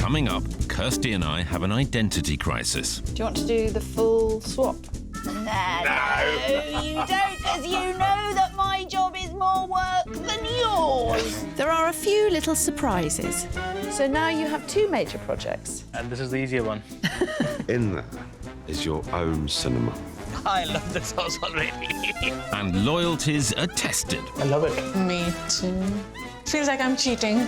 Coming up, Kirstie and I have an identity crisis. Do you want to do the full swap? No, you don't, because you know that my job is more work than yours. There are a few little surprises. So now you have two major projects. And this is the easier one. In there is your own cinema. I love this house already. And loyalties are tested. I love it. Me too. Feels like I'm cheating.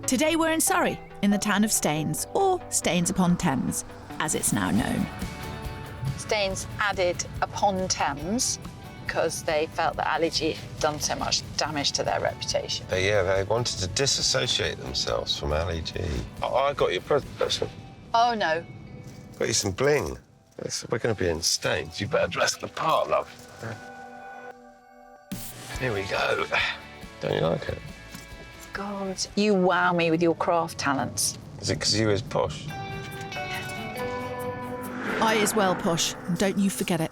Today we're in Surrey, in the town of Staines, or Staines-upon-Thames, as it's now known. Staines added upon Thames because they felt that Ali had done so much damage to their reputation. They wanted to disassociate themselves from Ali G. I got you a present. Oh, no. Got you some bling. We're going to be in Staines. You better dress the part, love. Here we go. Don't you like it? God, you wow me with your craft talents. Is it because you was posh? I as well, Posh, and don't you forget it.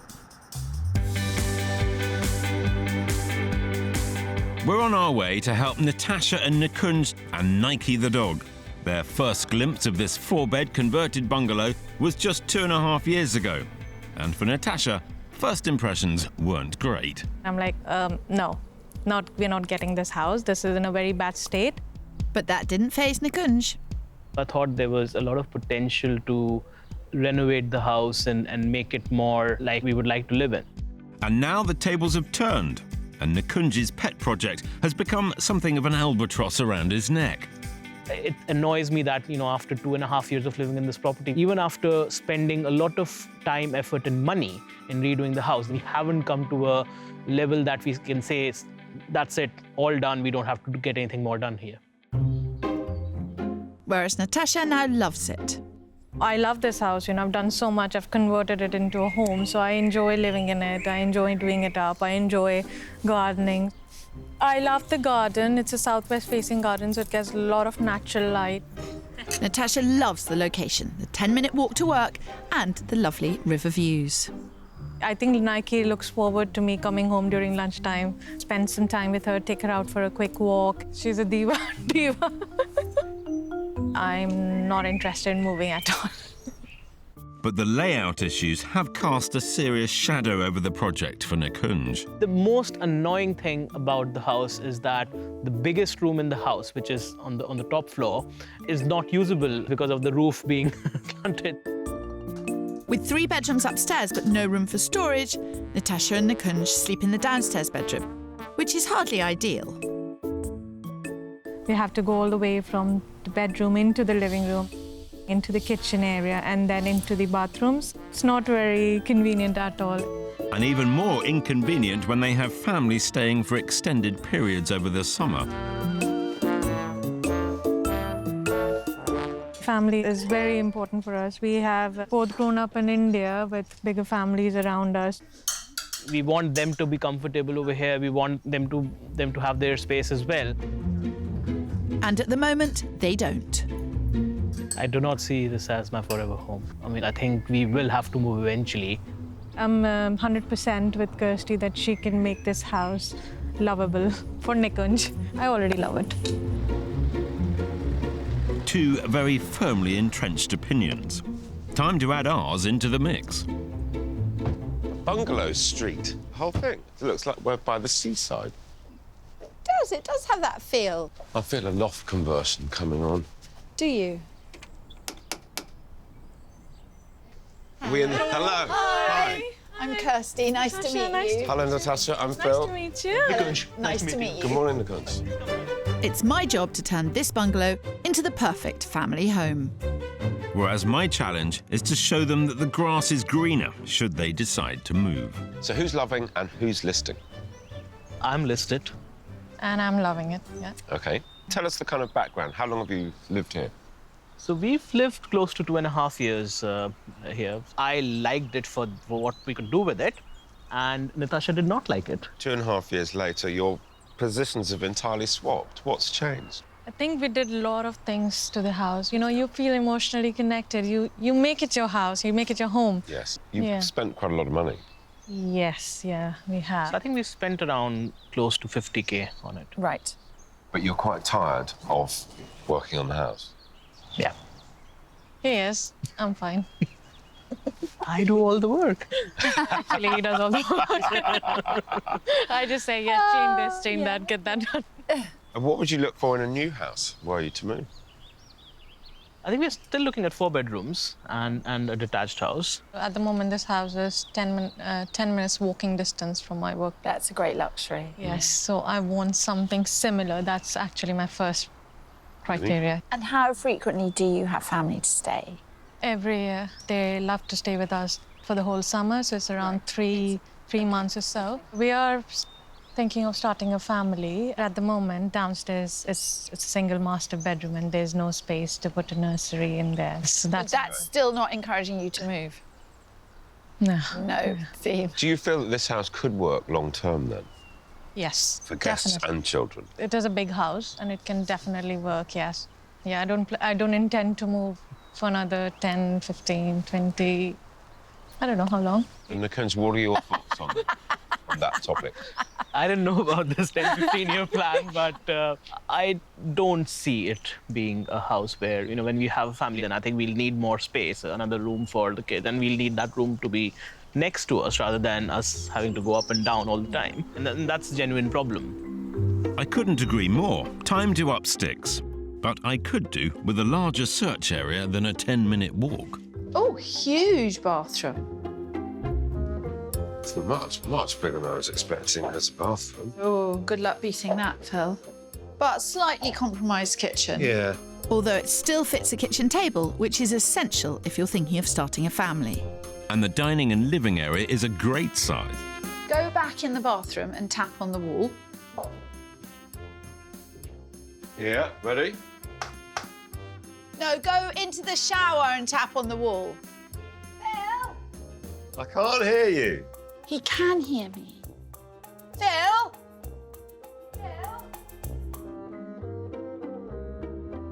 We're on our way to help Natasha and Nikunj and Nike the dog. Their first glimpse of this 4-bed converted bungalow was just 2.5 years ago. And for Natasha, first impressions weren't great. I'm like, no, we're not getting this house. This is in a very bad state. But that didn't faze Nikunj. I thought there was a lot of potential to renovate the house and make it more like we would like to live in. And now the tables have turned, and Nikunj's pet project has become something of an albatross around his neck. It annoys me that, after 2.5 years of living in this property, even after spending a lot of time, effort and money in redoing the house, we haven't come to a level that we can say, that's it, all done, we don't have to get anything more done here. Whereas Natasha now loves it. I love this house, I've done so much. I've converted it into a home, so I enjoy living in it. I enjoy doing it up. I enjoy gardening. I love the garden. It's a southwest-facing garden, so it gets a lot of natural light. Natasha loves the location, the 10-minute walk to work, and the lovely river views. I think Nike looks forward to me coming home during lunchtime, spend some time with her, take her out for a quick walk. She's a diva. I'm not interested in moving at all. But the layout issues have cast a serious shadow over the project for Nikunj. The most annoying thing about the house is that the biggest room in the house, which is on the top floor, is not usable because of the roof being slanted. With 3 bedrooms upstairs but no room for storage, Natasha and Nikunj sleep in the downstairs bedroom, which is hardly ideal. We have to go all the way from the bedroom into the living room, into the kitchen area, and then into the bathrooms. It's not very convenient at all. And even more inconvenient when they have families staying for extended periods over the summer. Family is very important for us. We have both grown up in India with bigger families around us. We want them to be comfortable over here. We want them to have their space as well. And at the moment, they don't. I do not see this as my forever home. I think we will have to move eventually. I'm 100% with Kirstie that she can make this house lovable for Nikunj. I already love it. 2 very firmly entrenched opinions. Time to add ours into the mix. Bungalow Street, the whole thing. It looks like we're by the seaside. It does have that feel. I feel a loft conversion coming on. Do you? Hello. Hi. I'm Kirstie. Nice to meet you. Hello, Natasha. I'm Phil. Nice to meet you. Nice to meet you. Good morning, Nikunj. It's my job to turn this bungalow into the perfect family home. Whereas my challenge is to show them that the grass is greener should they decide to move. So who's loving and who's listing? I'm listed. And I'm loving it, yeah. OK. Tell us the kind of background. How long have you lived here? So we've lived close to 2.5 years here. I liked it for what we could do with it, and Natasha did not like it. 2.5 years later, your positions have entirely swapped. What's changed? I think we did a lot of things to the house. You feel emotionally connected. You make it your house, you make it your home. Yes. You've spent quite a lot of money. Yes, yeah, we have. So I think we spent around close to 50K on it. Right. But you're quite tired of working on the house. Yeah. He is. I'm fine. I do all the work. Actually, he does all the work. I just say, yeah, change this, change that, get that done. And what would you look for in a new house were you to move? I think we're still looking at 4 bedrooms and a detached house. At the moment, this house is 10 minutes walking distance from my work. That's a great luxury. Yes, so I want something similar. That's actually my first criteria. And how frequently do you have family to stay? Every year, they love to stay with us for the whole summer, so it's around three months or so. We are thinking of starting a family. At the moment, downstairs, it's a single master bedroom and there's no space to put a nursery in there. So That's still not encouraging you to move? No. No. See, Do you feel that this house could work long term then? Yes, For guests definitely. and children? It is a big house and it can definitely work, yes. Yeah, I don't intend to move for another 10, 15, 20, I don't know how long. And Nikunj, what are your thoughts on that topic? I didn't know about this 10, 15-year plan, but I don't see it being a house where, when we have a family, then I think we'll need more space, another room for the kids, and we'll need that room to be next to us rather than us having to go up and down all the time. And that's a genuine problem. I couldn't agree more. Time to up sticks. But I could do with a larger search area than a 10-minute walk. oh, huge bathroom. It's much bigger than I was expecting as a bathroom. Oh, good luck beating that, Phil. But slightly compromised kitchen. Yeah. Although it still fits a kitchen table, which is essential if you're thinking of starting a family. And the dining and living area is a great size. Go back in the bathroom and tap on the wall. Yeah, ready? No, go into the shower and tap on the wall. Phil? I can't hear you. He can hear me. Phil? Phil?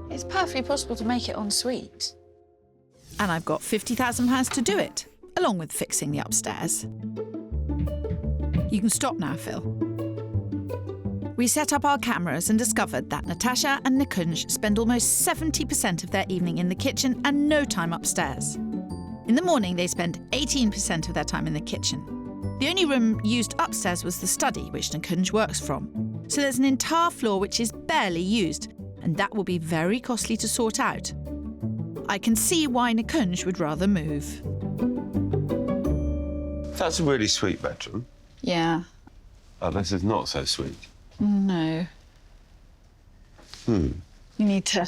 It's perfectly possible to make it en suite. And I've got £50,000 to do it, along with fixing the upstairs. You can stop now, Phil. We set up our cameras and discovered that Natasha and Nikunj spend almost 70% of their evening in the kitchen and no time upstairs. In the morning, they spend 18% of their time in the kitchen. The only room used upstairs was the study, which Nikunj works from. So there's an entire floor which is barely used, and that will be very costly to sort out. I can see why Nikunj would rather move. That's a really sweet bedroom. Yeah. Oh, this is not so sweet. No. You need to...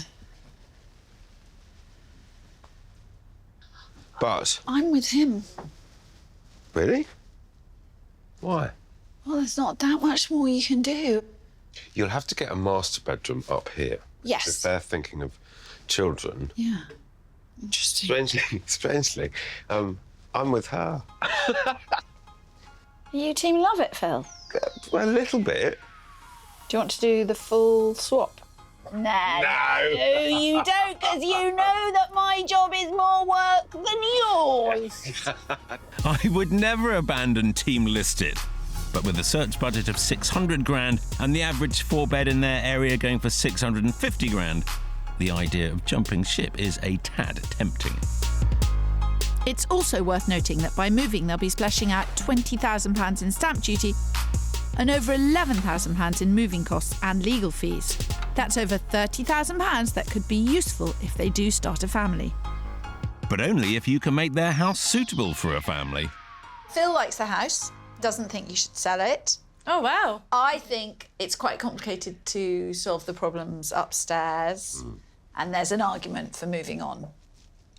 But, I'm with him. really? Why? Well, there's not that much more you can do. You'll have to get a master bedroom up here. Yes. If they're thinking of children. Yeah. Interesting. Strangely, I'm with her. You team love it, Phil? Well, a little bit. Do you want to do the full swap? No, you don't, because you know that my job is more work than yours. I would never abandon Team Listed. But with a search budget of 600 grand and the average 4-bed in their area going for 650 grand, the idea of jumping ship is a tad tempting. It's also worth noting that by moving, they'll be splashing out £20,000 in stamp duty and over £11,000 in moving costs and legal fees. That's over £30,000 that could be useful if they do start a family. But only if you can make their house suitable for a family. Phil likes the house, doesn't think you should sell it. Oh, wow. I think it's quite complicated to solve the problems upstairs, and there's an argument for moving on.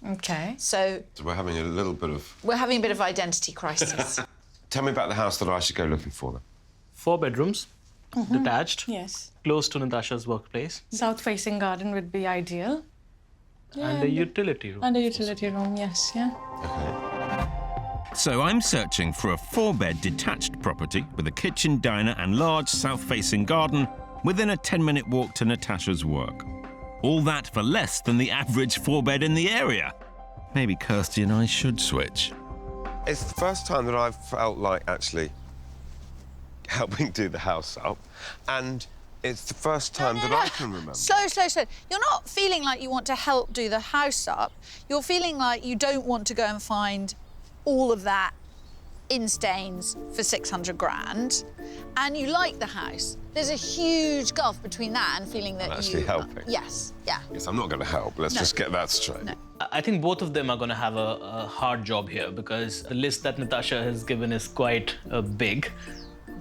Okay. So So we're having a little bit of... we're having a bit of identity crisis. Tell me about the house that I should go looking for then. 4 bedrooms, detached, Yes. close to Natasha's workplace, South-facing garden would be ideal. and a utility room. And a utility room, yes, yeah. Okay. So I'm searching for a 4-bed detached property with a kitchen, diner and large south-facing garden within a 10-minute walk to Natasha's work. All that for less than the average 4-bed in the area. Maybe Kirstie and I should switch. It's the first time that I've felt like actually helping do the house up, and it's the first time that I can remember. Slow. You're not feeling like you want to help do the house up. You're feeling like you don't want to go and find all of that in Staines for 600 grand, and you like the house. There's a huge gulf between that and feeling that Actually helping. Yes, yeah. Yes, I'm not going to help. Let's just get that straight. No. I think both of them are going to have a hard job here because the list that Natasha has given is quite big.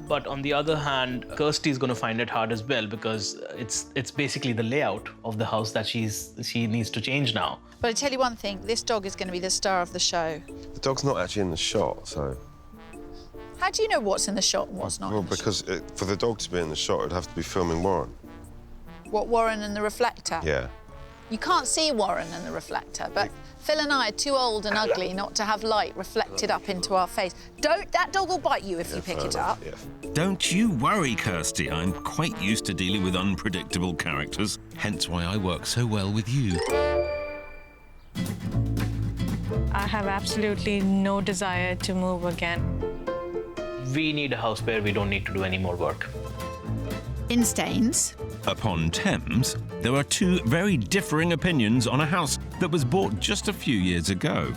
But on the other hand, Kirstie is going to find it hard as well because it's basically the layout of the house that she needs to change now. But I tell you one thing, this dog is going to be the star of the show. The dog's not actually in the shot, so... How do you know what's in the shot and what's not Well, in the because for the dog to be in the shot, it'd have to be filming Warren. shot? What, Warren and the reflector? Yeah. You can't see Warren and the reflector, but Phil and I are too old and ugly not to have light reflected up into our face. That dog will bite you if you pick it up. Yeah. Don't you worry, Kirstie. I'm quite used to dealing with unpredictable characters, hence why I work so well with you. I have absolutely no desire to move again. We need a house where we don't need to do any more work. In Staines-upon-Thames, there are two very differing opinions on a house that was bought just a few years ago.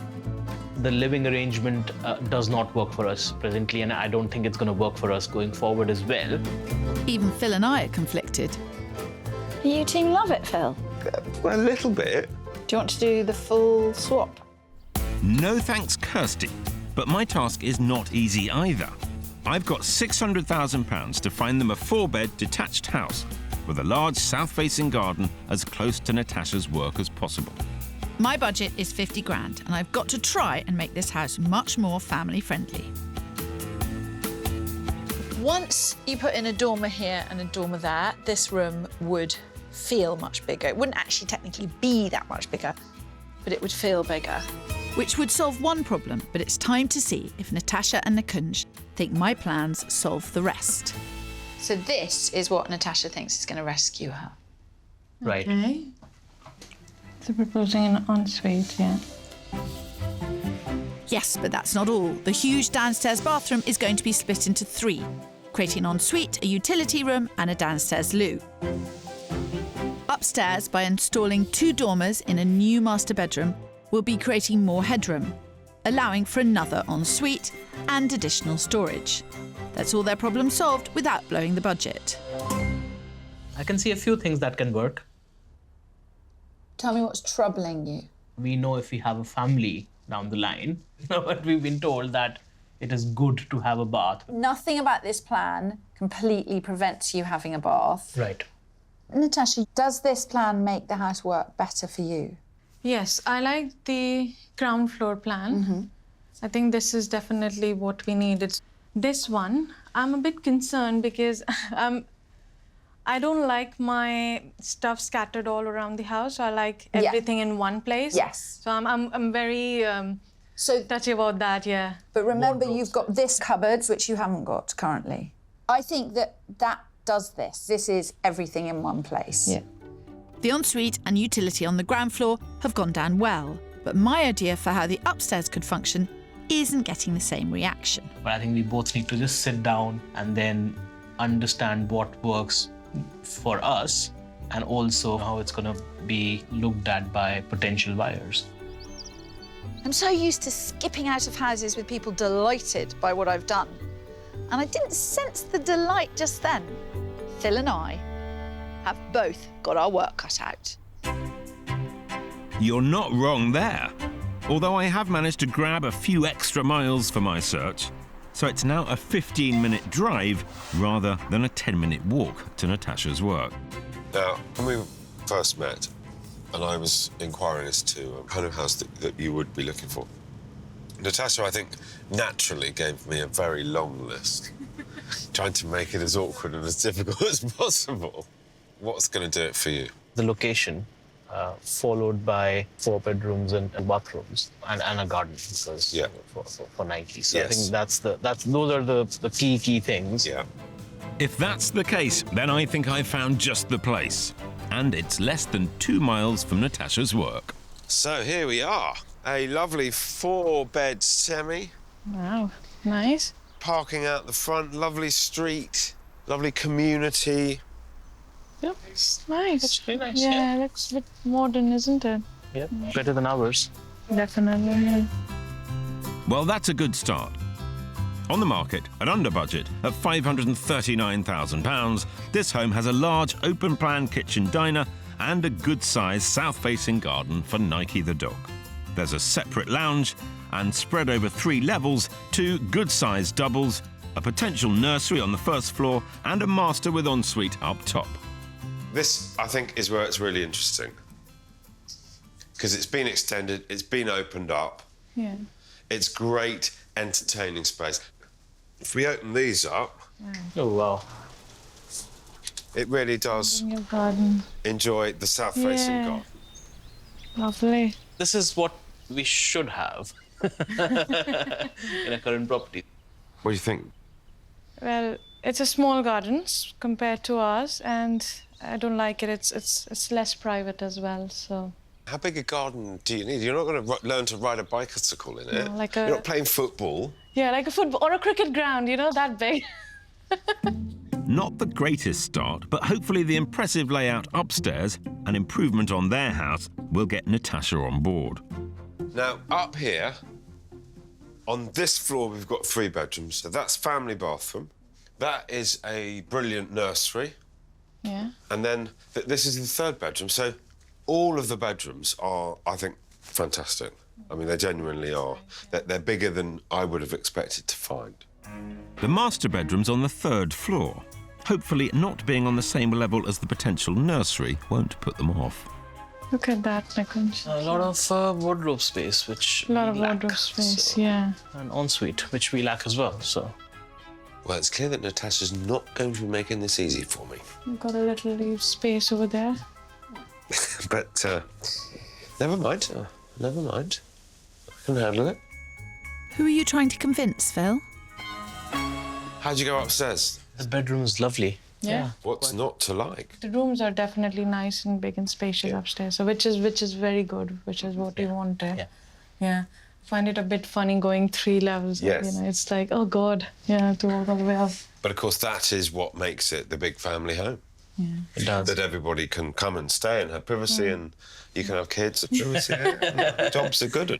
The living arrangement does not work for us presently, and I don't think it's going to work for us going forward as well. Even Phil and I are conflicted. You team love it, Phil. Well, a little bit. Do you want to do the full swap? No thanks, Kirstie. But my task is not easy either. I've got £600,000 to find them a 4-bed detached house with a large south-facing garden as close to Natasha's work as possible. My budget is 50 grand, and I've got to try and make this house much more family-friendly. Once you put in a dormer here and a dormer there, this room would feel much bigger. It wouldn't actually technically be that much bigger, but it would feel bigger. Which would solve one problem, but it's time to see if Natasha and Nikunj think my plans solve the rest. So this is what Natasha thinks is going to rescue her. Right. Okay. So proposing an ensuite, yeah. Yes, but that's not all. The huge downstairs bathroom is going to be split into 3, creating an ensuite, a utility room and a downstairs loo. Upstairs, by installing 2 dormers in a new master bedroom, we'll be creating more headroom, allowing for another ensuite and additional storage. That's all their problem solved without blowing the budget. I can see a few things that can work. Tell me what's troubling you. We know if we have a family down the line, but we've been told that it is good to have a bath. Nothing about this plan completely prevents you having a bath. Right. Natasha, does this plan make the house work better for you? Yes, I like the ground floor plan. I think this is definitely what we need. It's this one. I'm a bit concerned because I don't like my stuff scattered all around the house. So I like everything in one place. Yes. So I'm very touchy about that. Yeah. But remember, you've got this cupboards, which you haven't got currently. I think that does this. This is everything in one place. Yeah. The ensuite and utility on the ground floor have gone down well, but my idea for how the upstairs could function isn't getting the same reaction. But I think we both need to just sit down and then understand what works for us and also how it's going to be looked at by potential buyers. I'm so used to skipping out of houses with people delighted by what I've done. And I didn't sense the delight just then. Phil and I have both got our work cut out. You're not wrong there. Although I have managed to grab a few extra miles for my search, so it's now a 15-minute drive rather than a 10-minute walk to Natasha's work. Now, when we first met, and I was inquiring as to a kind of house that you would be looking for, Natasha, I think, naturally gave me a very long list, trying to make it as awkward and as difficult as possible. What's going to do it for you? The location, followed by 4 bedrooms and bathrooms, and a garden, because for Nike. So Yes. I think those are the key things. Yeah. If that's the case, then I think I've found just the place. And it's less than 2 miles from Natasha's work. So here we are, a lovely 4-bed semi Wow, nice. Parking out the front, lovely street, lovely community. Yep, it's nice. It's really nice, Yeah, it looks a bit modern, isn't it? Yeah, better than ours. Definitely, yeah. Well, that's a good start. On the market, at under budget, at £539,000, this home has a large open-plan kitchen diner and a good-sized south-facing garden for Nike the dog. There's a separate lounge and, spread over 3 levels, 2 good-sized doubles, a potential nursery on the first floor and a master with ensuite up top. This, I think, is where it's really interesting. Because it's been extended, it's been opened up. Yeah. It's great, entertaining space. If we open these up, Oh, wow. it really does In your garden. enjoy the south-facing Yeah. garden. Lovely. This is what we should have in a current property. What do you think? Well, it's a small garden compared to ours, and I don't like it. It's less private as well, so. How big a garden do you need? You're not going to learn to ride a bicycle in it. No, like You're not playing football. Yeah, like a football or a cricket ground, you know, that big. Not the greatest start, but hopefully the impressive layout upstairs and improvement on their house will get Natasha on board. Now, up here, on this floor, we've got 3 bedrooms. So that's family bathroom. That is a brilliant nursery. Yeah. And then this is the 3rd bedroom. So all of the bedrooms are, I think, fantastic. I mean, they genuinely are. They're bigger than I would have expected to find. The master bedroom's on the 3rd floor. Hopefully not being on the same level as the potential nursery won't put them off. Look at that, Nikunj. A lot of wardrobe space, which A lot of we lack, wardrobe space, so- yeah. And ensuite, which we lack as well, so. Well, it's clear that Natasha's not going to be making this easy for me. You've got a little leave space over there. But never mind. Never mind. I can handle it. Who are you trying to convince, Phil? How'd you go upstairs? The bedroom is lovely. Yeah. What's not to like? The rooms are definitely nice and big and spacious upstairs, so which is very good, which is what we wanted. Yeah. Yeah. Find it a bit funny going 3 levels. Yes. You know, it's like, oh God, yeah, to walk all the way up. But of course, that is what makes it the big family home. It does. That everybody can come and stay and have privacy, and you can have kids and privacy. And jobs are good.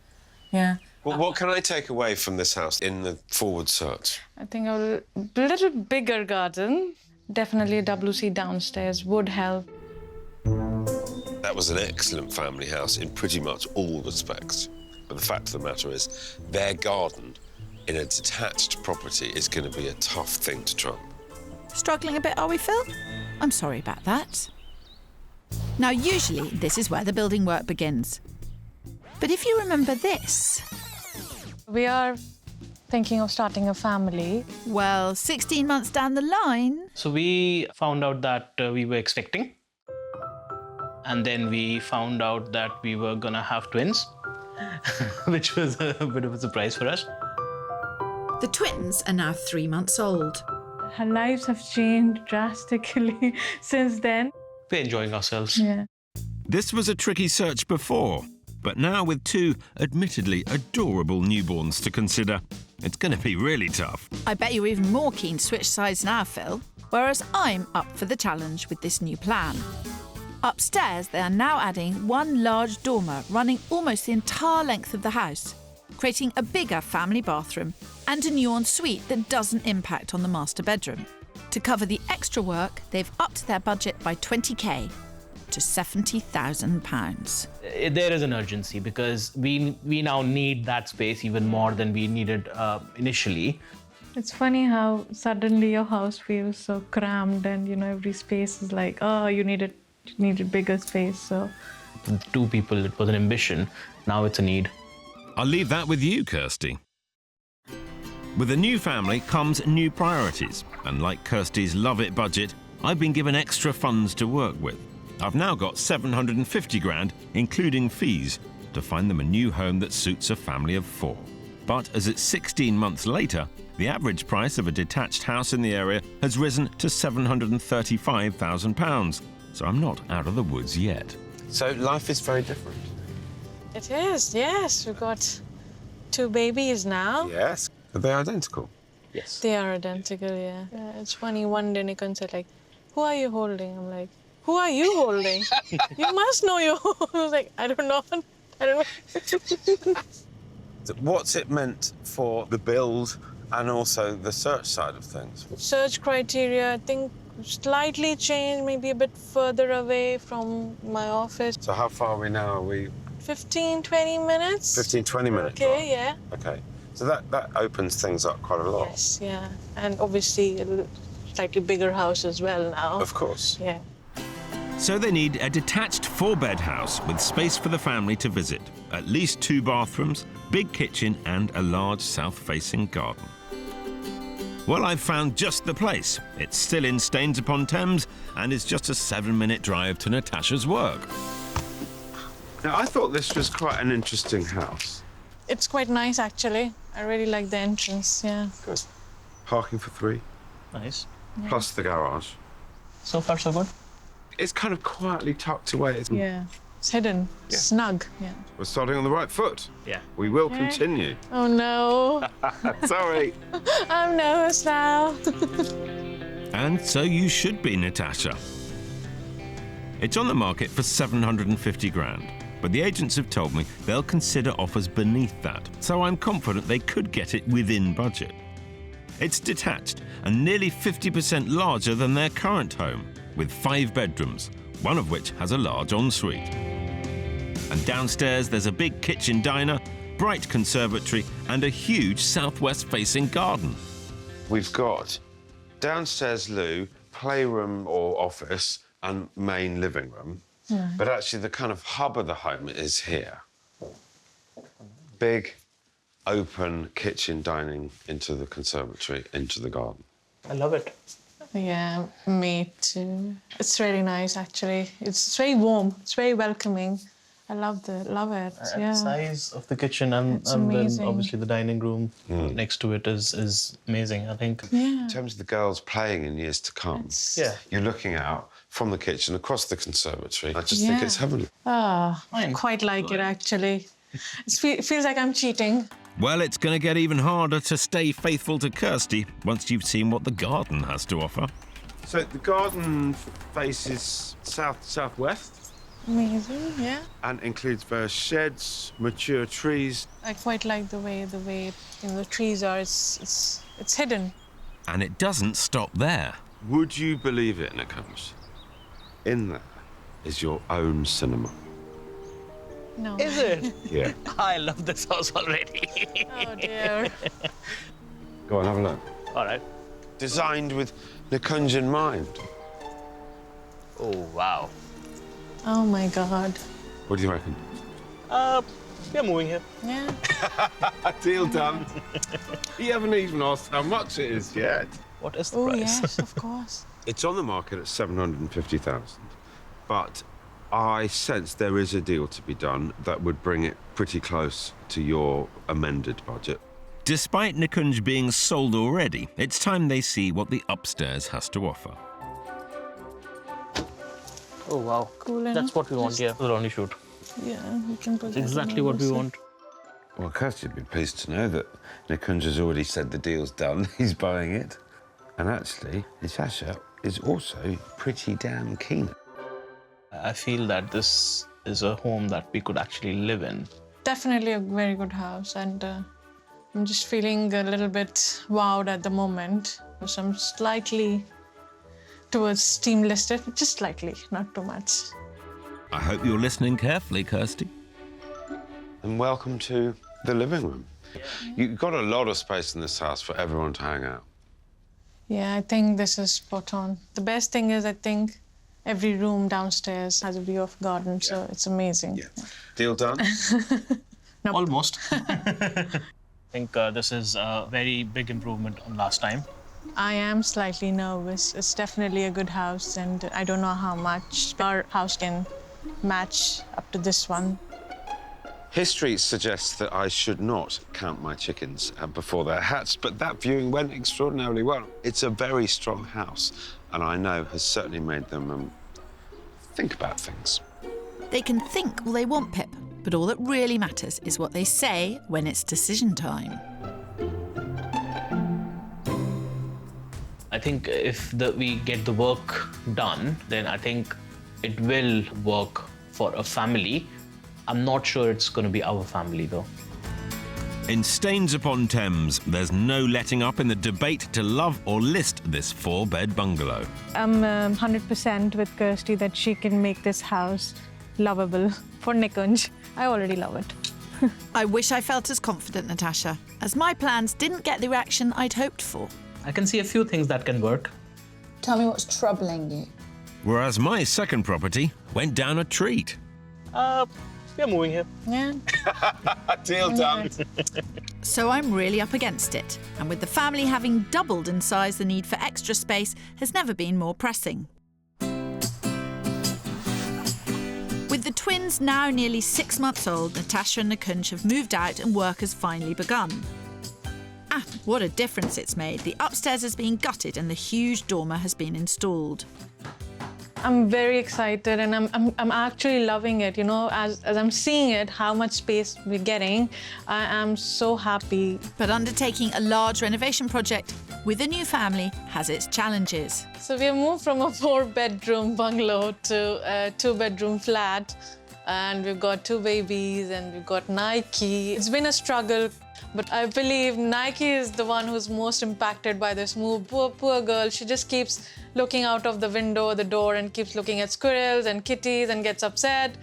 Yeah. Well, what can I take away from this house in the forward search? I think a little bigger garden, definitely a WC downstairs would help. That was an excellent family house in pretty much all respects. But the fact of the matter is, their garden in a detached property is going to be a tough thing to trump. Struggling a bit, are we, Phil? I'm sorry about that. Now, usually this is where the building work begins. But if you remember this, We are thinking of starting a family. well, 16 months down the line, So we found out that we were expecting. And then we found out that we were gonna have twins, which was a bit of a surprise for us. the twins are now 3 months old. Our lives have changed drastically since then. We're enjoying ourselves. Yeah. This was a tricky search before, but now with 2 admittedly adorable newborns to consider, it's going to be really tough. I bet you're even more keen to switch sides now, Phil, whereas I'm up for the challenge with this new plan. Upstairs, they are now adding 1 large dormer running almost the entire length of the house, creating a bigger family bathroom and a new ensuite that doesn't impact on the master bedroom. To cover the extra work, they've upped their budget by 20k to £70,000. There is an urgency because we now need that space even more than we needed initially. It's funny how suddenly your house feels so cramped, and you know every space is like, oh, you needed bigger space. So For 2 people, it was an ambition. Now it's a need. I'll leave that with you, Kirstie. With a new family comes new priorities, and like Kirstie's Love It budget, I've been given extra funds to work with. I've now got 750 grand, including fees, to find them a new home that suits a family of 4. But as it's 16 months later, the average price of a detached house in the area has risen to £735,000, so I'm not out of the woods yet. So life is very different. it is, yes. We've got 2 babies now. Yes. Are they identical? Yes. They are identical, yeah. It's funny, one day Nikon said, like, who are you holding? I'm like, who are you holding? You must know you. I was like, I don't know. What's it meant for the build and also the search side of things? Search criteria, I think, slightly changed, maybe a bit further away from my office. So how far are we now? Are we 15, 20 minutes? 15, 20 minutes? Okay, yeah. Okay. So that opens things up quite a lot. Yes, yeah. And obviously a slightly bigger house as well now. Of course. Yeah. So they need a detached 4-bed house with space for the family to visit. At least 2 bathrooms, big kitchen and a large south-facing garden. Well, I've found just the place. It's still in Staines-upon-Thames and is just a 7-minute drive to Natasha's work. Now, I thought this was quite an interesting house. It's quite nice, actually. I really like the entrance, yeah. Good. Parking for 3, Nice. plus the garage. So far, so good. It's kind of quietly tucked away. Yeah. It's hidden, Yeah. snug, yeah. We're starting on the right foot. Yeah. We will Okay. continue. Oh, no. Sorry. I'm nervous now. And so you should be, Natasha. It's on the market for 750 grand, but the agents have told me they'll consider offers beneath that, so I'm confident they could get it within budget. It's detached and nearly 50% larger than their current home, with 5 bedrooms, one of which has a large ensuite. And downstairs there's a big kitchen diner, bright conservatory and a huge southwest-facing garden. We've got downstairs loo, playroom or office, and main living room. But actually, the kind of hub of the home is here. Big, open kitchen dining into the conservatory, into the garden. I love it. Yeah, me too. It's really nice, actually. It's very warm. It's very welcoming. I love it. Yeah. The size of the kitchen and then amazing. obviously the dining room next to it is amazing, I think. Yeah. In terms of the girls playing in years to come, Yeah. you're looking out from the kitchen across the conservatory. I just think it's heavenly. Ah, I Fine. quite like it, actually. It feels like I'm cheating. Well, it's going to get even harder to stay faithful to Kirstie once you've seen what the garden has to offer. So the garden faces south-southwest Amazing, yeah. and includes various sheds, mature trees. I quite like the way the trees are. It's hidden. And it doesn't stop there. Would you believe it, Nicholas? In there is your own cinema. No. Is it? Yeah. I love this house already. Oh dear. Go on, have a look. All right. Designed with Nikunj in mind. Oh, wow. Oh my God. What do you reckon? We're moving here. Yeah. Deal done. You haven't even asked how much it is yet. What is the Oh price? yes, of course. It's on the market at 750,000, but I sense there is a deal to be done that would bring it pretty close to your amended budget. Despite Nikunj being sold already, it's time they see what the upstairs has to offer. Oh, wow. Cool enough. That's what we want, yeah. We'll only shoot. Yeah, we can put It's that exactly on what we obviously. want. Well, Kirstie would be pleased to know that Nikunj has already said the deal's done. He's buying it. And actually, Natasha is also pretty damn keen. I feel that this is a home that we could actually live in. Definitely a very good house, and I'm just feeling a little bit wowed at the moment. So I'm slightly towards team listed, just slightly, not too much. I hope you're listening carefully, Kirstie. And welcome to the living room. You've got a lot of space in this house for everyone to hang out. Yeah, I think this is spot on. The best thing is, I think every room downstairs has a view of garden, so it's amazing. Deal done? Nope. Almost. I think this is a very big improvement on last time. I am slightly nervous. It's definitely a good house, and I don't know how much our house can match up to this one. History suggests that I should not count my chickens before they're hatched, but that viewing went extraordinarily well. It's a very strong house, and I know has certainly made them think about things. They can think all they want, Pip, but all that really matters is what they say when it's decision time. I think if we get the work done, then I think it will work for a family. I'm not sure it's going to be our family though. In Staines-upon-Thames, there's no letting up in the debate to love or list this 4-bed bungalow. I'm 100% with Kirstie that she can make this house lovable for Nikunj. I already love it. I wish I felt as confident, Natasha, as my plans didn't get the reaction I'd hoped for. I can see a few things that can work. Tell me what's troubling you. Whereas my second property went down a treat. We are moving here. Yeah. Deal done. So I'm really up against it. And with the family having doubled in size, the need for extra space has never been more pressing. With the twins now nearly 6 months old, Natasha and Nikunj have moved out and work has finally begun. Ah, what a difference it's made. The upstairs has been gutted and the huge dormer has been installed. I'm very excited and I'm actually loving it. You know, as I'm seeing it, how much space we're getting, I am so happy. But undertaking a large renovation project with a new family has its challenges. So we have moved from a 4-bedroom bungalow to a 2-bedroom flat, and we've got 2 babies and we've got Nike. It's been a struggle, but I believe Nike is the one who's most impacted by this move. Poor girl, she just keeps looking out of the window or the door and keeps looking at squirrels and kitties and gets upset.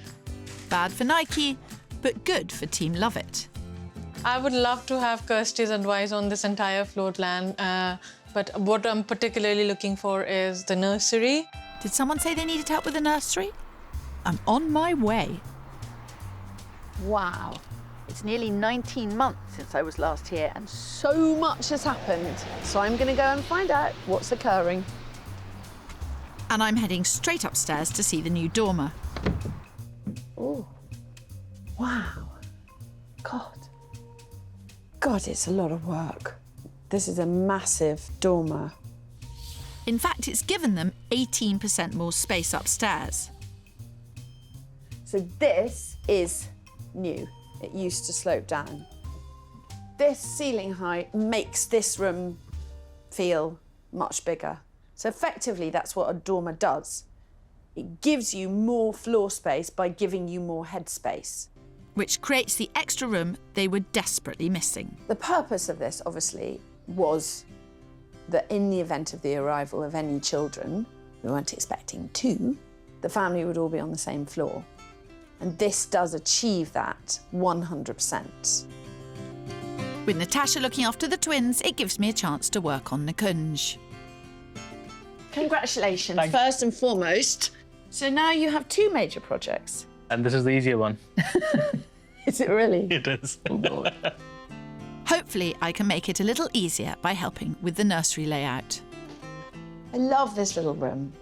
Bad for Nike, but good for Team Loveit. I would love to have Kirstie's advice on this entire floor plan, but what I'm particularly looking for is the nursery. Did someone say they needed help with the nursery? I'm on my way. Wow. It's nearly 19 months since I was last here and so much has happened. So I'm going to go and find out what's occurring. And I'm heading straight upstairs to see the new dormer. Oh, wow. God, it's a lot of work. This is a massive dormer. In fact, it's given them 18% more space upstairs. So this is new. It used to slope down. This ceiling height makes this room feel much bigger. So effectively, that's what a dormer does. It gives you more floor space by giving you more head space. Which creates the extra room they were desperately missing. The purpose of this, obviously, was that in the event of the arrival of any children, we weren't expecting 2, the family would all be on the same floor. And this does achieve that 100%. With Natasha looking after the twins, it gives me a chance to work on Nikunj. Congratulations, first and foremost. So now you have 2 major projects. And this is the easier one. Is it really? It is. Oh, God. Hopefully, I can make it a little easier by helping with the nursery layout. I love this little room.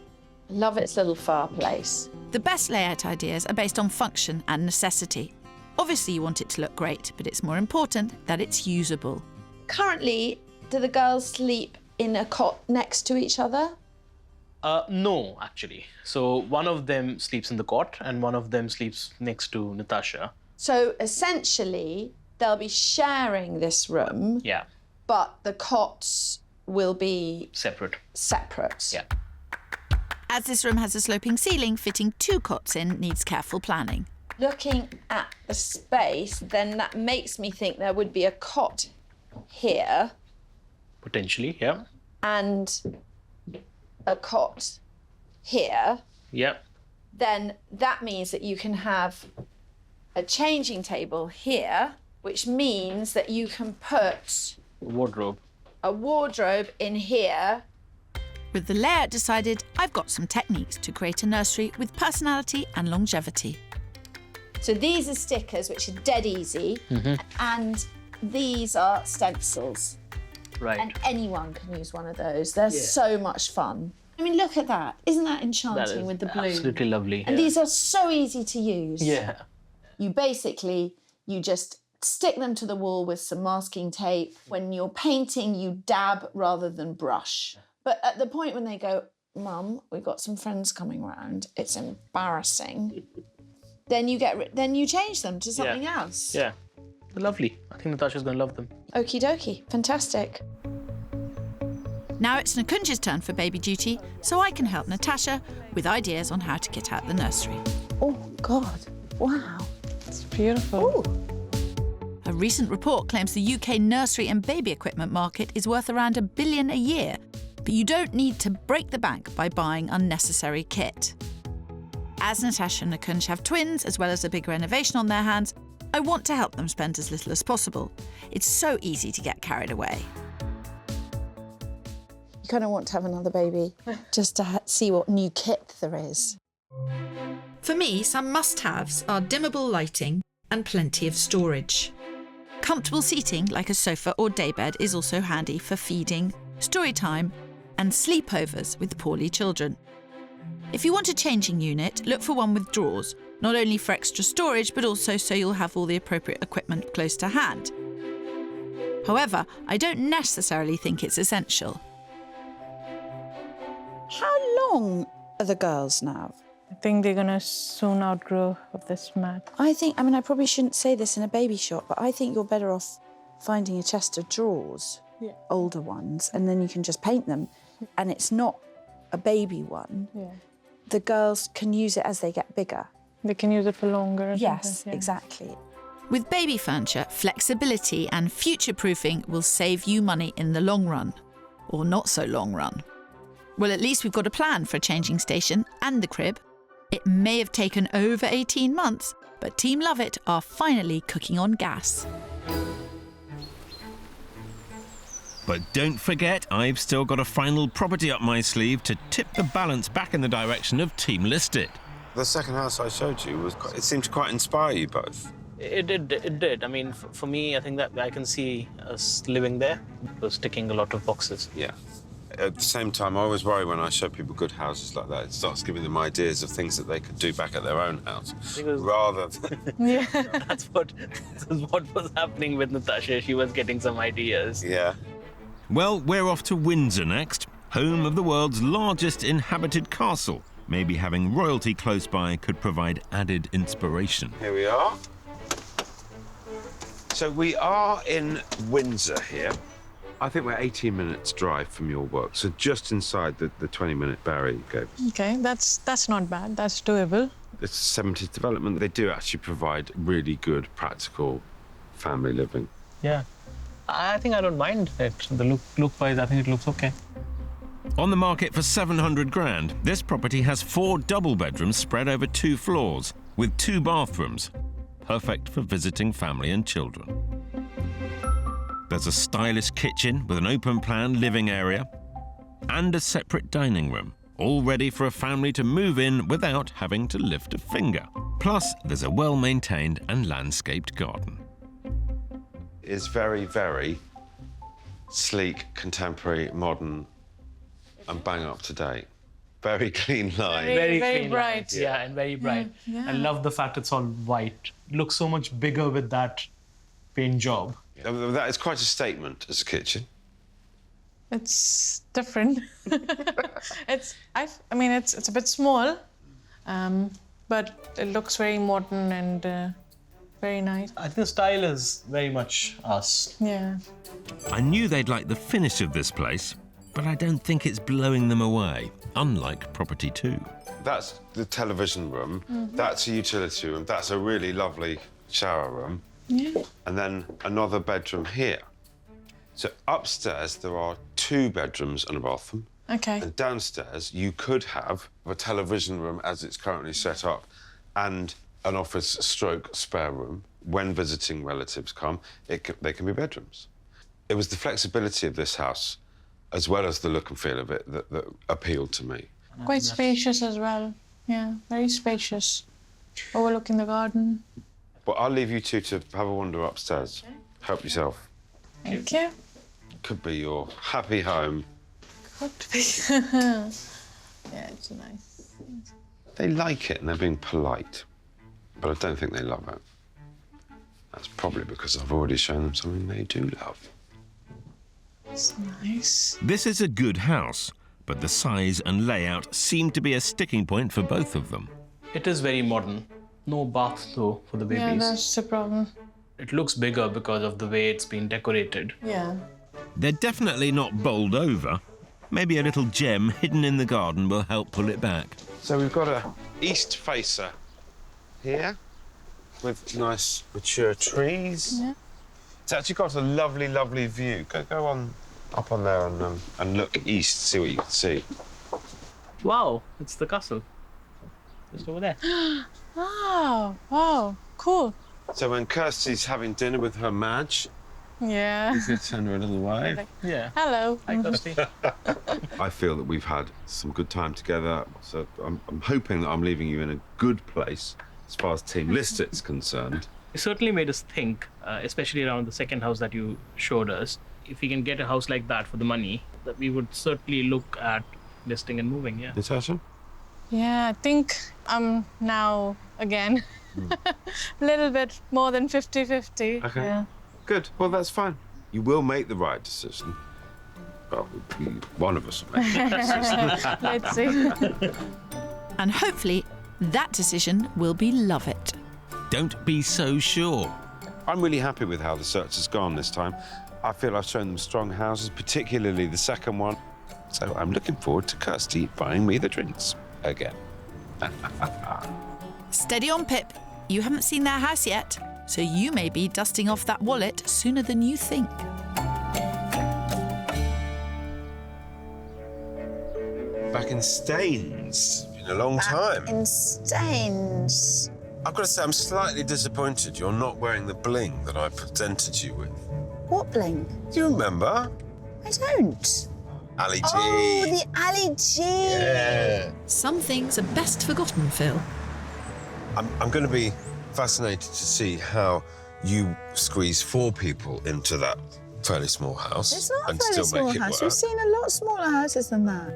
I love its little fireplace. The best layout ideas are based on function and necessity. Obviously, you want it to look great, but it's more important that it's usable. Currently, do the girls sleep in a cot next to each other? No, actually. So one of them sleeps in the cot and one of them sleeps next to Natasha. So essentially, they'll be sharing this room. Yeah. But the cots will be Separate. separate. Yeah. As this room has a sloping ceiling, fitting 2 cots in needs careful planning. Looking at the space, then that makes me think there would be a cot here Potentially, yeah. and a cot here. Yeah. Then that means that you can have a changing table here, which means that you can put Wardrobe. a wardrobe in here. With the layout decided, I've got some techniques to create a nursery with personality and longevity. So these are stickers, which are dead easy, and these are stencils. Right. And anyone can use one of those. They're so much fun. I mean, look at that. Isn't that enchanting That is with the blue? absolutely lovely. And these are so easy to use. Yeah. You just stick them to the wall with some masking tape. When you're painting, you dab rather than brush. But at the point when they go, Mum, we've got some friends coming round, it's embarrassing, then you change them to something else. Yeah. They're lovely. I think Natasha's going to love them. Okie dokie, fantastic. Now it's Nakunj's turn for baby duty, so I can help Natasha with ideas on how to get out the nursery. Oh, God. Wow. It's beautiful. Ooh. A recent report claims the UK nursery and baby equipment market is worth around $1 billion a year, but you don't need to break the bank by buying unnecessary kit. As Natasha and Nakunj have twins, as well as a big renovation on their hands, I want to help them spend as little as possible. It's so easy to get carried away. You kind of want to have another baby just to see what new kit there is. For me, some must-haves are dimmable lighting and plenty of storage. Comfortable seating, like a sofa or daybed, is also handy for feeding, story time, and sleepovers with poorly children. If you want a changing unit, look for one with drawers, not only for extra storage, but also so you'll have all the appropriate equipment close to hand. However, I don't necessarily think it's essential. How long are the girls now? I think they're going to soon outgrow of this mat. I probably shouldn't say this in a baby shop, but I think you're better off finding a chest of drawers, older ones, and then you can just paint them. And it's not a baby one. Yeah. The girls can use it as they get bigger. They can use it for longer. or Yes, something, yeah. exactly. With baby furniture, flexibility and future-proofing will save you money in the long run. Or not so long run. Well, at least we've got a plan for a changing station and the crib. It may have taken over 18 months, but Team Love It are finally cooking on gas. But don't forget, I've still got a final property up my sleeve to tip the balance back in the direction of Team List It. The second house I showed you, it seemed to quite inspire you both. It did. I mean, for me, I think that I can see us living there. It was ticking a lot of boxes. Yeah. At the same time, I always worry when I show people good houses like that. It starts giving them ideas of things that they could do back at their own house, rather than... Yeah. That's what was happening with Natasha. She was getting some ideas. Yeah. Well, we're off to Windsor next, home of the world's largest inhabited castle. Maybe having royalty close by could provide added inspiration. Here we are. So we are in Windsor here. I think we're 18 minutes drive from your work, so just inside the 20-minute barrier you gave us. Okay, that's not bad. That's doable. It's a 70s development. They do actually provide really good, practical family living. Yeah. I think I don't mind it. The look-wise, I think it looks okay. On the market for 700 grand, this property has 4 double bedrooms spread over 2 floors, with 2 bathrooms. Perfect for visiting family and children. There's a stylish kitchen with an open-plan living area and a separate dining room, all ready for a family to move in without having to lift a finger. Plus, there's a well-maintained and landscaped garden. It's very, very sleek, contemporary, modern, and bang up to date. Very clean line. Very clean bright. lines, yeah, and very bright. Yeah. I love the fact it's all white. It looks so much bigger with that paint job. That is quite a statement as a kitchen. It's different. it's a bit small, but it looks very modern and very nice. I think the style is very much us. Yeah. I knew they'd like the finish of this place, but I don't think it's blowing them away, unlike Property 2. That's the television room. That's a utility room. That's a really lovely shower room. Yeah. And then another bedroom here. So upstairs, there are 2 bedrooms and a bathroom. Okay. And downstairs, you could have a television room as it's currently set up and an office stroke spare room. When visiting relatives come, they can be bedrooms. It was the flexibility of this house, as well as the look and feel of it, that appealed to me. Quite spacious as well. Yeah, very spacious. Overlooking the garden. But I'll leave you two to have a wander upstairs. Help yourself. Thank you. Could be your happy home. Could be. Yeah, it's nice. They like it and they're being polite, but I don't think they love it. That's probably because I've already shown them something they do love. It's nice. This is a good house, but the size and layout seem to be a sticking point for both of them. It is very modern. No bath, though, for the babies. Yeah, that's the problem. It looks bigger because of the way it's been decorated. Yeah. They're definitely not bowled over, Maybe a little gem hidden in the garden will help pull it back. So we've got a east facer here with nice mature trees. Yeah. It's actually got a lovely, lovely view. Go on up on there and look east, see what you can see. Wow, it's the castle. Just over there. Wow, cool. So when Kirstie's having dinner with her Madge, Yeah. you can send her a little wave. Yeah. Hello. Hi, Kirstie. I feel that we've had some good time together, so I'm hoping that I'm leaving you in a good place as far as Team Listed is concerned. It certainly made us think, especially around the second house that you showed us. If we can get a house like that for the money, that we would certainly look at listing and moving, yeah. Natasha? Yeah, I think I'm now, again, a little bit more than 50-50. Okay. Yeah. Good. Well, that's fine. You will make the right decision. Well, one of us will make the right decision. Let's see. And hopefully that decision will be love it. Don't be so sure. I'm really happy with how the search has gone this time. I feel I've shown them strong houses, particularly the second one. So I'm looking forward to Kirstie buying me the drinks again. Steady on, Pip. You haven't seen their house yet, so you may be dusting off that wallet sooner than you think. Back in Staines. Been a long time. In Staines. I've got to say, I'm slightly disappointed you're not wearing the bling that I presented you with. What bling? Do you remember? I don't. Ali G. Oh, the Ali G. Yeah. Some things are best forgotten, Phil. I'm going to be fascinated to see how you squeeze 4 people into that fairly small house It's not a and very still small make it house. work. We've seen a lot smaller houses than that.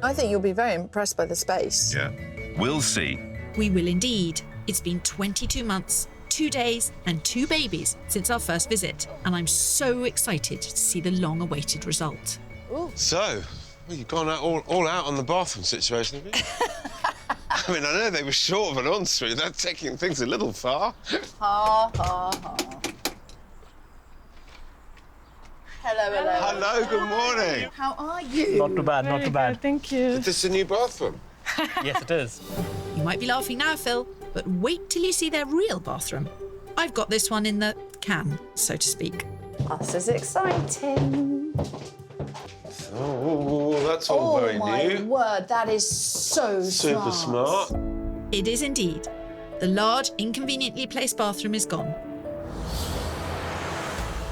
I think you'll be very impressed by the space. Yeah. We'll see. We will indeed. It's been 22 months, 2 days and 2 babies since our first visit, and I'm so excited to see the long-awaited result. So, well, you've gone out all out on the bathroom situation, have you? I mean, I know they were short of an ensuite. That's taking things a little far. Ha, ha, ha. Hello. Hello, good morning. How are you? Not too bad, not Very too bad. good, thank you. Is this a new bathroom? Yes, it is. You might be laughing now, Phil, but wait till you see their real bathroom. I've got this one in the can, so to speak. This is exciting. Oh, that's all very my new. word, that is so Super smart. It is indeed. The large, inconveniently placed bathroom is gone.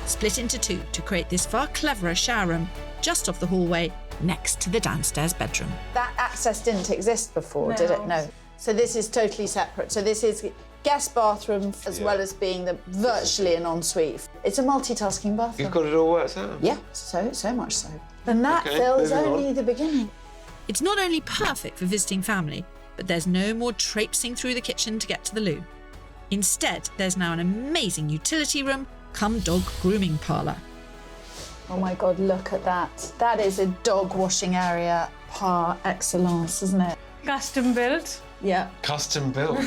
Split into 2 to create this far cleverer shower room just off the hallway next to the downstairs bedroom. That access didn't exist before, No. did it? No. So this is totally separate. So this is guest bathroom as well as being virtually an ensuite. It's a multitasking bathroom. You've got it all worked out. Yeah, so much so. And that, Okay, Phil, is moving on. only the beginning. It's not only perfect for visiting family, but there's no more traipsing through the kitchen to get to the loo. Instead, there's now an amazing utility room come dog grooming parlour. Oh my God, look at that. That is a dog washing area par excellence, isn't it? Custom built. Yeah. Custom built.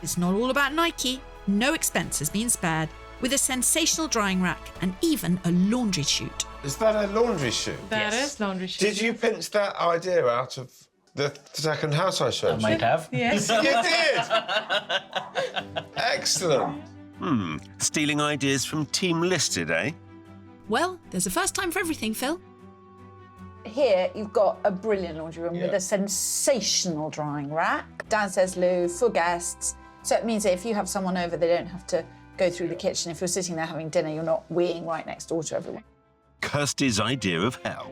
It's not all about Nike. No expense has been spared, with a sensational drying rack and even a laundry chute. Is that a laundry chute? That Yes. is laundry sheet. Did you pinch that idea out of the second house I showed you? Might have. Yes. You did! Excellent. Stealing ideas from Team Listed, eh? Well, there's a first time for everything, Phil. Here, you've got a brilliant laundry room with a sensational drying rack. Downstairs loo for guests. So it means that if you have someone over, they don't have to go through the kitchen. If you're sitting there having dinner, you're not weeing right next door to everyone. Kirstie's idea of hell.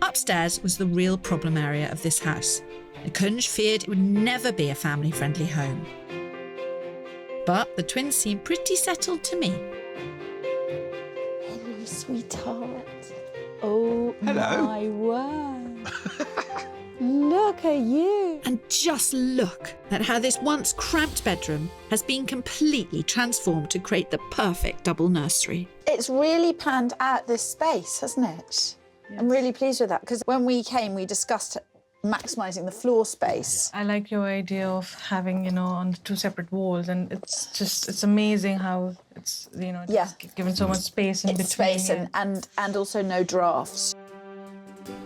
Upstairs was the real problem area of this house. The Kunj feared it would never be a family-friendly home. But the twins seemed pretty settled to me. Hello, sweetheart. Oh, Hello. my word. Look at you. And just look at how this once cramped bedroom has been completely transformed to create the perfect double nursery. It's really planned out this space, hasn't it? I'm really pleased with that because when we came, we discussed maximising the floor space. I like your idea of having, on the 2 separate walls, and it's amazing how it's, just given so much space in It's between. space and also no drafts.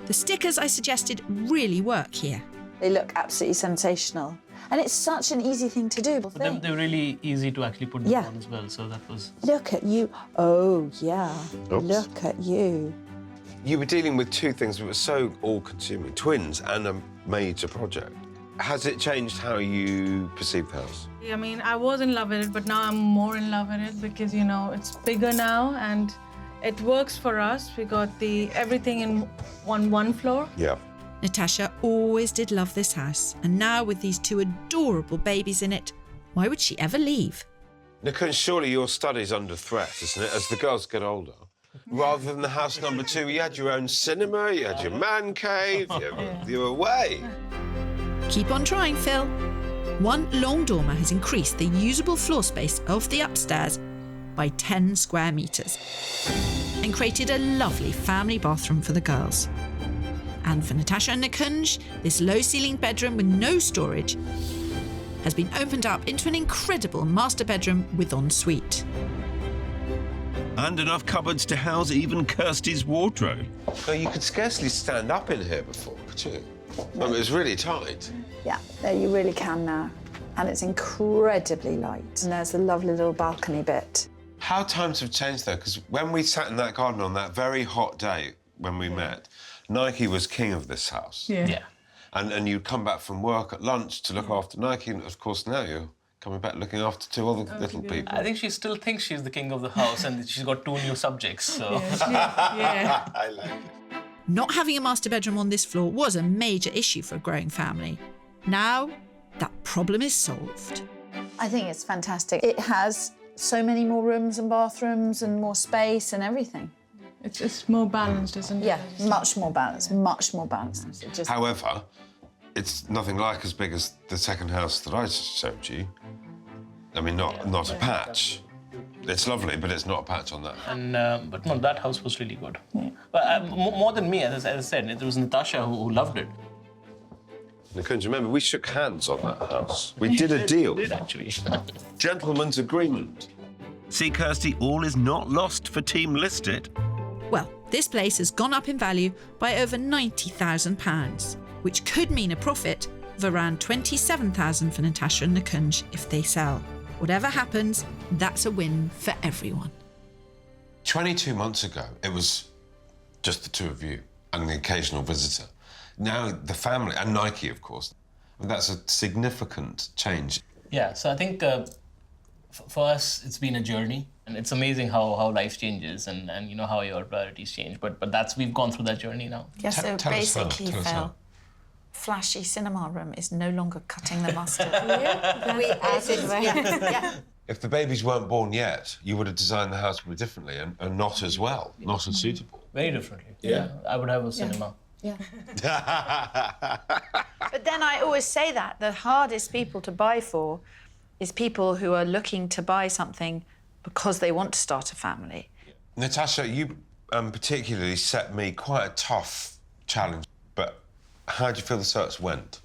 The stickers I suggested really work here. They look absolutely sensational. And it's such an easy thing to do. But they're really easy to actually put Yeah. on as well, so that was... Look at you. Oh, yeah. Oops. Look at you. You were dealing with two things that were so all-consuming, twins and a major project. Has it changed how you perceive the house? I mean, I was in love with it, but now I'm more in love with it because, you know, it's bigger now and it works for us. We got everything in one floor. Yeah. Natasha always did love this house, and now with these two adorable babies in it, why would she ever leave? Nikun, surely your study's under threat, isn't it, as the girls get older? Rather than the house number 2, you had your own cinema, you had your man cave, you were away. Keep on trying, Phil. One long dormer has increased the usable floor space of the upstairs by 10 square metres and created a lovely family bathroom for the girls. And for Natasha and Nikunj, this low-ceilinged bedroom with no storage has been opened up into an incredible master bedroom with ensuite. And enough cupboards to house even Kirstie's wardrobe. No, you could scarcely stand up in here before, could you? I mean, it was really tight. Yeah, there you really can now. And it's incredibly light. And there's a lovely little balcony bit. How times have changed, though, because when we sat in that garden on that very hot day when we met, Nike was king of this house. Yeah. And you'd come back from work at lunch to look after Nike, and of course now you're coming back looking after 2 other little people. I think she still thinks she's the king of the house and she's got 2 new subjects, so... Yeah. I like it. Not having a master bedroom on this floor was a major issue for a growing family. Now, that problem is solved. I think it's fantastic. It has so many more rooms and bathrooms and more space and everything. It's just more balanced, isn't it? Yeah, much more balanced, much more balanced. It just... However, it's nothing like as big as the second house that I showed you. I mean, not a patch. It's lovely, but it's not a patch on that. And but no, that house was really good. Yeah. But more than me, as I said, it was Natasha who loved it. Nikun, remember, we shook hands on that house. We did a deal. We did, actually. Gentleman's agreement. See, Kirstie, all is not lost for Team Listed. Well, this place has gone up in value by over £90,000, which could mean a profit of around £27,000 for Natasha and Nikunj if they sell. Whatever happens, that's a win for everyone. 22 months ago, it was just the 2 of you and the occasional visitor. Now the family, and Nike, of course. I mean, that's a significant change. Yeah, so I think for us, it's been a journey. And it's amazing how life changes and you know, how your priorities change. But we've gone through that journey now. Yeah, so Tell us how, basically, tell us how. Phil, flashy cinema room is no longer cutting the mustard. We added yeah. If the babies weren't born yet, you would have designed the house pretty differently and not as well, not as suitable. Very differently. Yeah. I would have a cinema. Yeah. But then I always say that the hardest people to buy for is people who are looking to buy something because they want to start a family. Natasha, you particularly set me quite a tough challenge, but how do you feel the search went?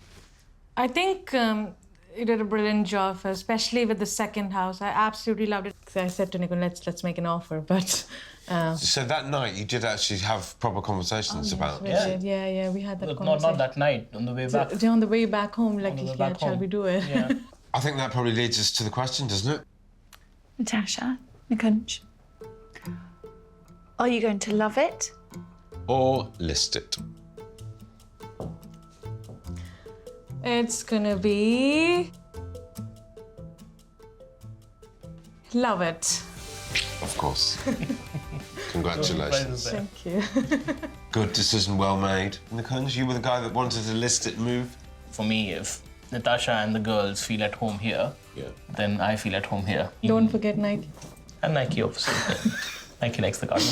I think you did a brilliant job, especially with the second house. I absolutely loved it. I said to Nico, let's make an offer, but... So that night you did actually have proper conversations about it? Yeah, we had that Look, conversation. not that night, on the way back. On the way back home, like, On the way yeah, back shall home. we do it? Yeah. I think that probably leads us to the question, doesn't it? Natasha, Nikunj, are you going to love it? Or list it? It's gonna be... Love it. Of course. Congratulations. Thank you. Good decision, well made. Nikunj, you were the guy that wanted to list it move? For me, if Natasha and the girls feel at home here, then I feel at home here. Don't forget Nike. And Nike, obviously. Nike likes the garden.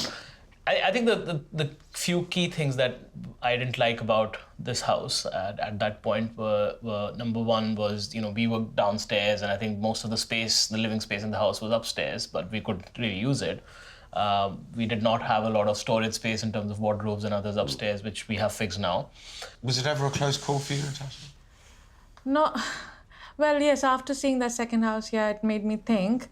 I think the few key things that I didn't like about this house at that point were number one was, you know, we were downstairs and I think most of the space, the living space in the house was upstairs, but we couldn't really use it. We did not have a lot of storage space in terms of wardrobes and others upstairs, which we have fixed now. Was it ever a close call for you, Natasha? No, well, yes, after seeing that second house, yeah, it made me think.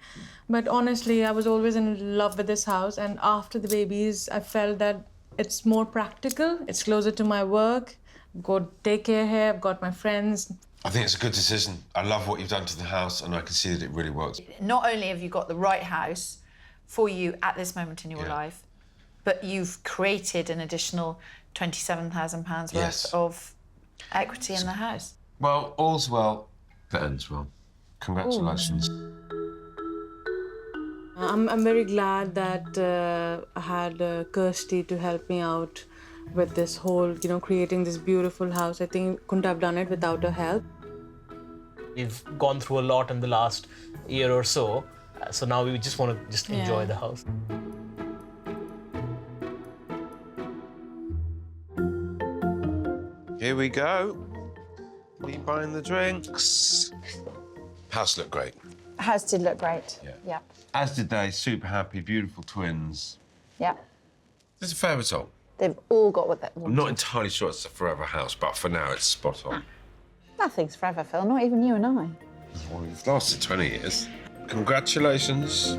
But honestly, I was always in love with this house. And after the babies, I felt that It's more practical. It's closer to my work. I've got daycare here. I've got my friends. I think it's a good decision. I love what you've done to the house, and I can see that it really works. Not only have you got the right house for you at this moment in your life, but you've created an additional £27,000 worth of equity in the house. Well, all's well that ends well. Congratulations. I'm very glad that I had Kirstie to help me out with this whole, creating this beautiful house. I think couldn't have done it without her help. We've gone through a lot in the last year or so, so now we just want to enjoy the house. Here we go. Are you buying the drinks? House looked great. House did look great. Yeah. As did they. Super happy, beautiful twins. Yeah. It's a fair result. They've all got what they want. I'm not entirely sure it's a forever house, but for now it's spot on. Nothing's forever, Phil, not even you and I. Well, it's lasted 20 years. Congratulations.